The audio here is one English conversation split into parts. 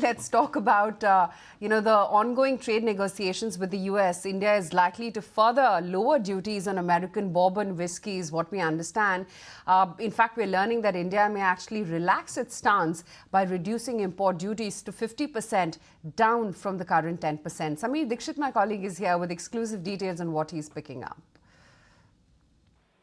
let's talk about the ongoing trade negotiations with the US. India is likely to further lower duties on American bourbon whiskey, is what we understand. In fact, we're learning that India may actually relax its stance by reducing import duties to 50%, down from the current 10%. Sameer Dikshit, my colleague, is here with exclusive details on what he's picking up.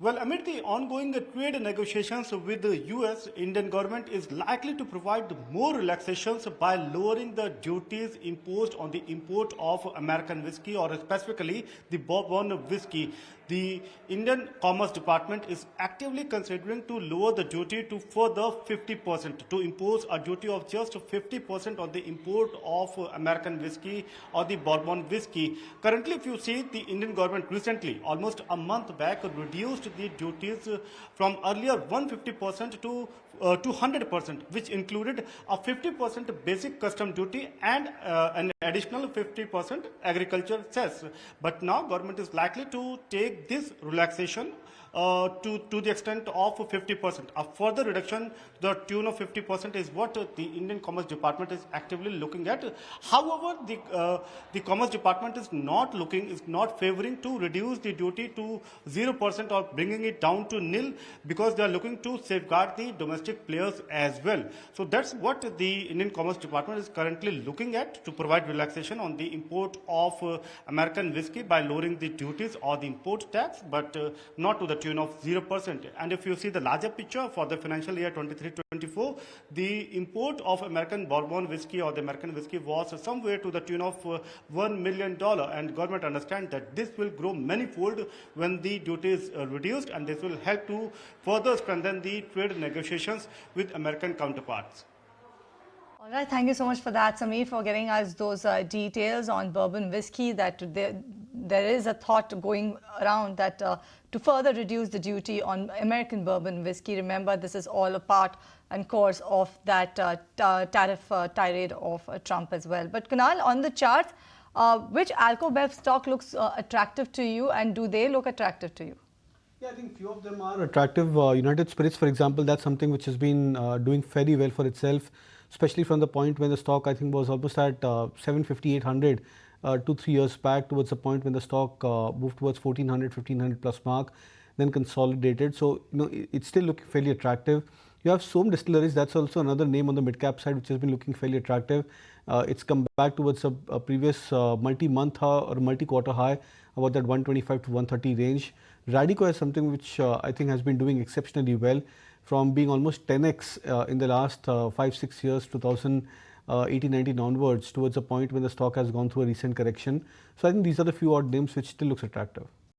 Well, amid the ongoing trade negotiations with the US, Indian government is likely to provide more relaxations by lowering the duties imposed on the import of American whiskey, or specifically the Bourbon whiskey. The Indian Commerce Department is actively considering to lower the duty to further 50%, to impose a duty of just 50% on the import of American whiskey or the Bourbon whiskey. Currently, if you see, the Indian government recently, almost a month back, reduced the duties from earlier 150% to 200%, which included a 50% basic custom duty and an additional 50% agriculture cess. But now government is likely to take this relaxation to the extent of 50%. A further reduction to the tune of 50% is what the Indian Commerce Department is actively looking at. However, the Commerce Department is not favoring to reduce the duty to 0% or bringing it down to nil, because they are looking to safeguard the domestic players as well. So that's what the Indian Commerce Department is currently looking at, to provide relaxation on the import of American whiskey by lowering the duties or the import tax, but not to the tune of 0%. And if you see the larger picture for the financial year 23-24, the import of American Bourbon whiskey or the American whiskey was somewhere to the tune of $1 million, and government understands that this will grow manifold when the duty is reduced, and this will help to further strengthen the trade negotiations with American counterparts. All right, thank you so much for that, Sameer, for getting us those details on bourbon whiskey, that there is a thought going around that to further reduce the duty on American bourbon whiskey. Remember, this is all a part and course of that tariff tirade of Trump as well. But Kunal, on the charts, which Alco-Bev stock looks attractive to you, and do they look attractive to you? Yeah, I think few of them are attractive. United Spirits, for example, that's something which has been doing very well for itself, especially from the point when the stock, I think, was almost at 750, 800 2-3 years back, towards the point when the stock moved towards 1400, 1500 plus mark, then consolidated. So, it's still looking fairly attractive. You have Soam Distilleries, that's also another name on the mid-cap side which has been looking fairly attractive. It's come back towards a previous multi-month or multi-quarter high, about that 125 to 130 range. Radico is something which I think has been doing exceptionally well, from being almost 10x in the last 5-6 years, 2018-19 onwards, towards a point when the stock has gone through a recent correction. So I think these are the few odd names which still looks attractive.